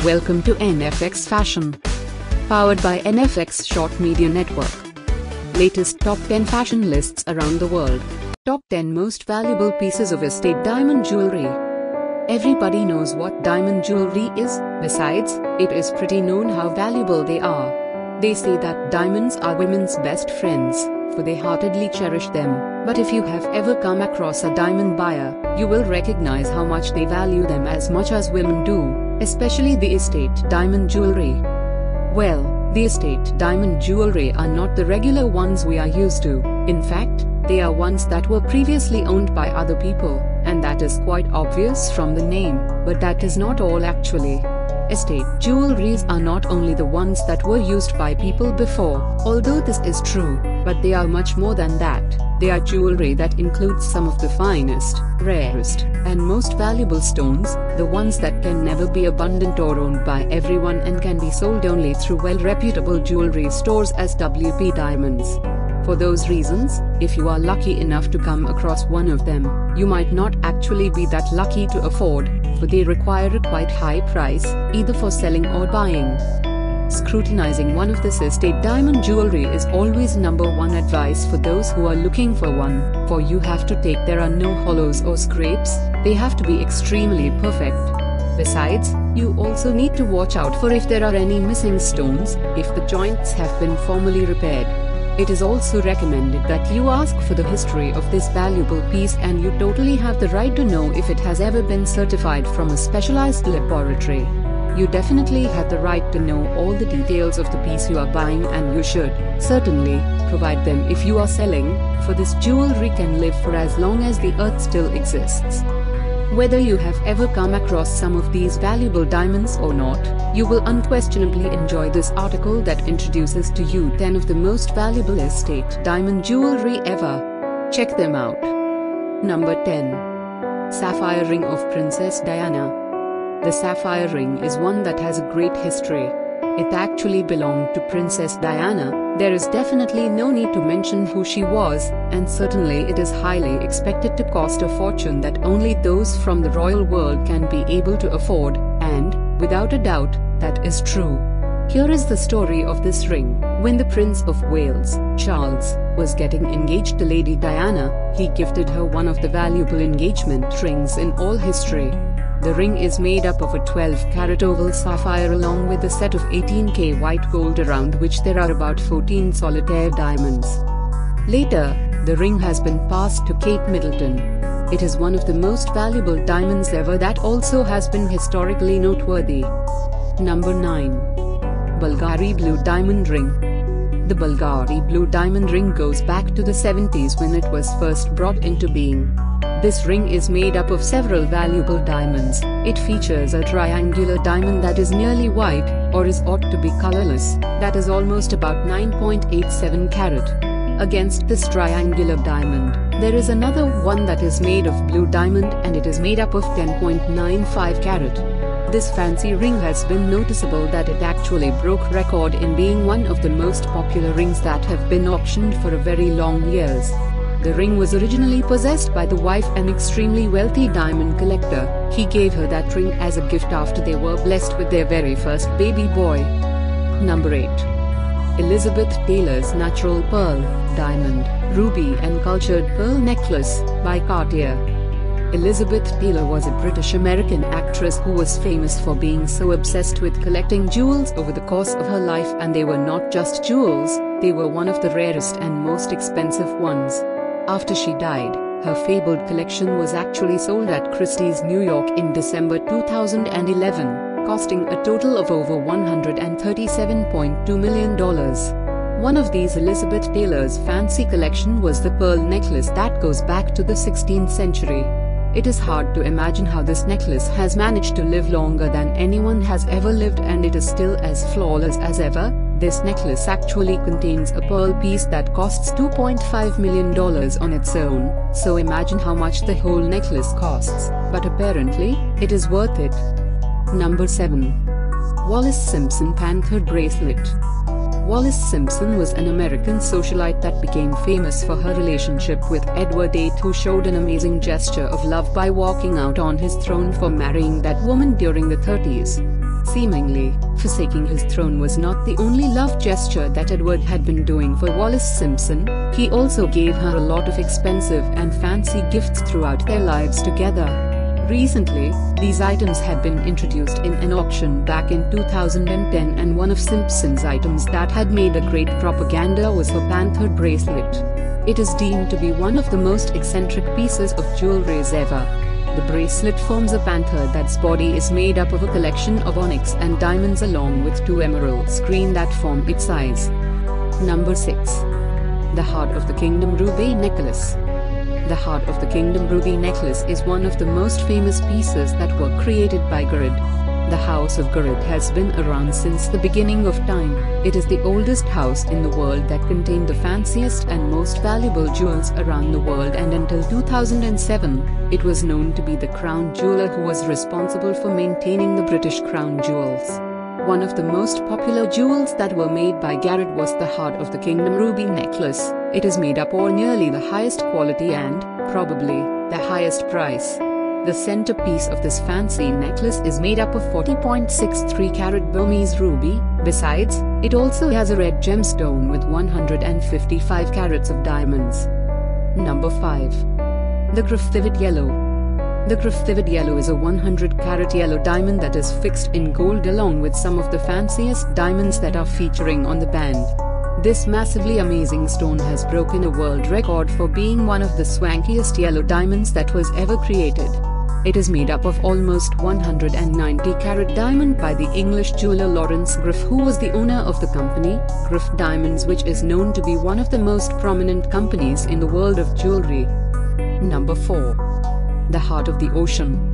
Welcome to Nfx Fashion. Powered by Nfx Short Media Network. Latest top 10 fashion lists around the world. Top 10 most valuable pieces of estate diamond jewelry. Everybody knows what diamond jewelry is, besides, it is pretty known how valuable they are. They say that diamonds are women's best friends, for they heartedly cherish them. But if you have ever come across a diamond buyer, you will recognize how much they value them as much as women do, especially the estate diamond jewelry. Well, the estate diamond jewelry are not the regular ones we are used to. In fact, they are ones that were previously owned by other people, and that is quite obvious from the name, but that is not all actually. Estate jewelries are not only the ones that were used by people before, although this is true, but they are much more than that. They are jewelry that includes some of the finest, rarest, and most valuable stones, the ones that can never be abundant or owned by everyone and can be sold only through well-reputable jewelry stores as WP diamonds. For those reasons, if you are lucky enough to come across one of them, you might not actually be that lucky to afford, for they require a quite high price, either for selling or buying. Scrutinizing one of this estate diamond jewelry is always number one advice for those who are looking for one, for you have to take there are no hollows or scrapes, they have to be extremely perfect. Besides, you also need to watch out for if there are any missing stones, if the joints have been formally repaired. It is also recommended that you ask for the history of this valuable piece, and you totally have the right to know if it has ever been certified from a specialized laboratory. You definitely have the right to know all the details of the piece you are buying, and you should, certainly, provide them if you are selling, for this jewelry can live for as long as the earth still exists. Whether you have ever come across some of these valuable diamonds or not, you will unquestionably enjoy this article that introduces to you 10 of the most valuable estate diamond jewelry ever. Check them out. Number 10. Sapphire Ring of Princess Diana. The sapphire ring is one that has a great history. It actually belonged to Princess Diana. There is definitely no need to mention who she was, and certainly it is highly expected to cost a fortune that only those from the royal world can be able to afford, and, without a doubt, that is true. Here is the story of this ring. When the Prince of Wales, Charles, was getting engaged to Lady Diana, he gifted her one of the valuable engagement rings in all history. The ring is made up of a 12-carat oval sapphire along with a set of 18K white gold around which there are about 14 solitaire diamonds. Later, the ring has been passed to Kate Middleton. It is one of the most valuable diamonds ever that also has been historically noteworthy. Number 9. Bulgari Blue Diamond Ring. The Bulgari Blue Diamond Ring goes back to the 70s when it was first brought into being. This ring is made up of several valuable diamonds. It features a triangular diamond that is nearly white, or is ought to be colorless, that is almost about 9.87 carat. Against this triangular diamond, there is another one that is made of blue diamond, and it is made up of 10.95 carat. This fancy ring has been noticeable that it actually broke record in being one of the most popular rings that have been auctioned for a very long years. The ring was originally possessed by the wife, an extremely wealthy diamond collector. He gave her that ring as a gift after they were blessed with their very first baby boy. Number 8. Elizabeth Taylor's Natural Pearl, Diamond, Ruby and Cultured Pearl Necklace, by Cartier. Elizabeth Taylor was a British-American actress who was famous for being so obsessed with collecting jewels over the course of her life, and they were not just jewels, they were one of the rarest and most expensive ones. After she died, her fabled collection was actually sold at Christie's New York in December 2011, costing a total of over $137.2 million. One of these Elizabeth Taylor's fancy collection was the pearl necklace that goes back to the 16th century. It is hard to imagine how this necklace has managed to live longer than anyone has ever lived, and it is still as flawless as ever. This necklace actually contains a pearl piece that costs $2.5 million on its own, so imagine how much the whole necklace costs, but apparently, it is worth it. Number 7. Wallis Simpson Panther Bracelet. Wallis Simpson was an American socialite that became famous for her relationship with Edward VIII, who showed an amazing gesture of love by walking out on his throne for marrying that woman during the 30s. Seemingly, forsaking his throne was not the only love gesture that Edward had been doing for Wallis Simpson. He also gave her a lot of expensive and fancy gifts throughout their lives together. Recently, these items had been introduced in an auction back in 2010, and one of Simpson's items that had made a great propaganda was her panther bracelet. It is deemed to be one of the most eccentric pieces of jewelry ever. The bracelet forms a panther that's body is made up of a collection of onyx and diamonds along with 2 emeralds green that form its eyes. Number 6. The Heart of the Kingdom Ruby Necklace. The Heart of the Kingdom Ruby Necklace is one of the most famous pieces that were created by Gharid. The House of Gharid has been around since the beginning of time. It is the oldest house in the world that contained the fanciest and most valuable jewels around the world, and until 2007, it was known to be the crown jeweler who was responsible for maintaining the British crown jewels. One of the most popular jewels that were made by Gharid was the Heart of the Kingdom Ruby Necklace. It is made up or nearly the highest quality and, probably, the highest price. The centerpiece of this fancy necklace is made up of 40.63 carat Burmese ruby. Besides, it also has a red gemstone with 155 carats of diamonds. Number 5. The Griffith Yellow. The Griffith Yellow is a 100-carat yellow diamond that is fixed in gold along with some of the fanciest diamonds that are featuring on the band. This massively amazing stone has broken a world record for being one of the swankiest yellow diamonds that was ever created. It is made up of almost 190-carat diamond by the English jeweler Lawrence Griff, who was the owner of the company, Griff Diamonds, which is known to be one of the most prominent companies in the world of jewelry. Number 4. The Heart of the Ocean.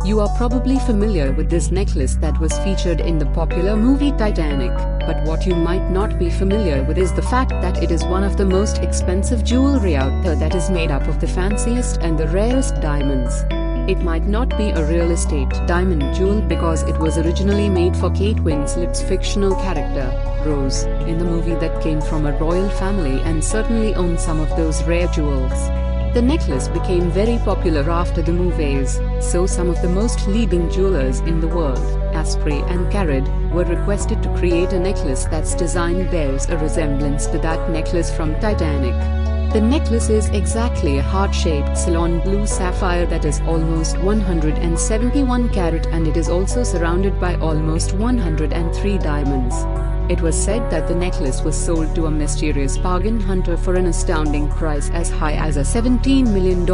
You are probably familiar with this necklace that was featured in the popular movie Titanic, but what you might not be familiar with is the fact that it is one of the most expensive jewelry out there that is made up of the fanciest and the rarest diamonds. It might not be a real estate diamond jewel because it was originally made for Kate Winslet's fictional character, Rose, in the movie that came from a royal family and certainly owned some of those rare jewels. The necklace became very popular after the movies, so some of the most leading jewelers in the world, Asprey and Gharid, were requested to create a necklace that's design bears a resemblance to that necklace from Titanic. The necklace is exactly a heart-shaped Ceylon blue sapphire that is almost 171 carat, and it is also surrounded by almost 103 diamonds. It was said that the necklace was sold to a mysterious bargain hunter for an astounding price as high as $17 million.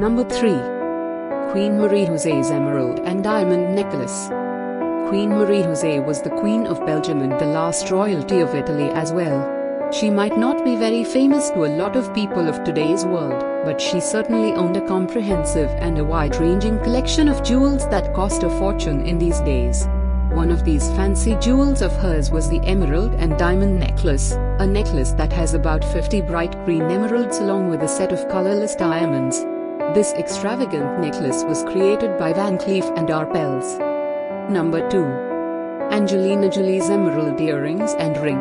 Number 3. Queen Marie-José's Emerald and Diamond Necklace. Queen Marie-José was the Queen of Belgium and the last royalty of Italy as well. She might not be very famous to a lot of people of today's world, but she certainly owned a comprehensive and a wide-ranging collection of jewels that cost a fortune in these days. One of these fancy jewels of hers was the Emerald and Diamond Necklace, a necklace that has about 50 bright green emeralds along with a set of colorless diamonds. This extravagant necklace was created by Van Cleef & Arpels. Number 2. Angelina Jolie's Emerald Earrings and Ring.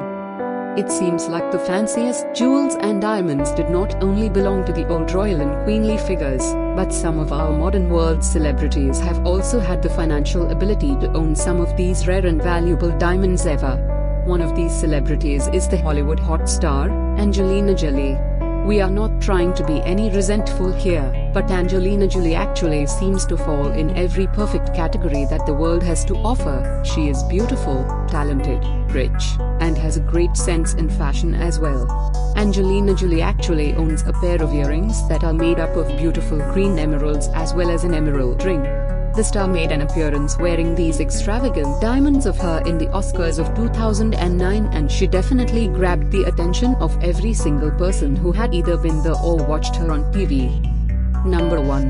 It seems like the fanciest jewels and diamonds did not only belong to the old royal and queenly figures, but some of our modern world celebrities have also had the financial ability to own some of these rare and valuable diamonds ever. One of these celebrities is the Hollywood hot star, Angelina Jolie. We are not trying to be any resentful here, but Angelina Jolie actually seems to fall in every perfect category that the world has to offer. She is beautiful, talented, rich, and has a great sense in fashion as well. Angelina Jolie actually owns a pair of earrings that are made up of beautiful green emeralds as well as an emerald ring. The star made an appearance wearing these extravagant diamonds of her in the Oscars of 2009, and she definitely grabbed the attention of every single person who had either been there or watched her on TV. Number 1.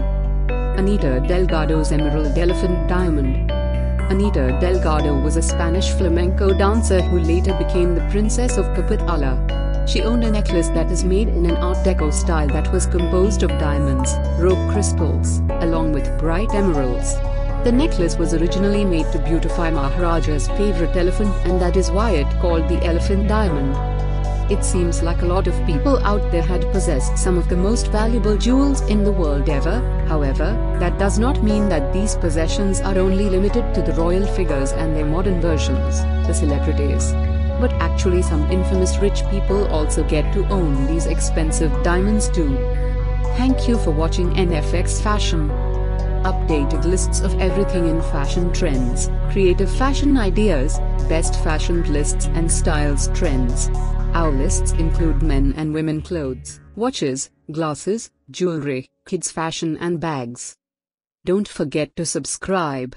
Anita Delgado's Emerald Elephant Diamond. Anita Delgado was a Spanish flamenco dancer who later became the Princess of Capitala. She owned a necklace that is made in an Art Deco style that was composed of diamonds, rogue crystals, along with bright emeralds. The necklace was originally made to beautify Maharaja's favorite elephant, and that is why it called the elephant diamond. It seems like a lot of people out there had possessed some of the most valuable jewels in the world ever. However, that does not mean that these possessions are only limited to the royal figures and their modern versions, the celebrities. But actually some infamous rich people also get to own these expensive diamonds too. Thank you for watching Nfx Fashion. Updated lists of everything in fashion trends, creative fashion ideas, best fashion lists and styles trends. Our lists include men and women clothes, watches, glasses, jewelry, kids fashion and bags. Don't forget to subscribe.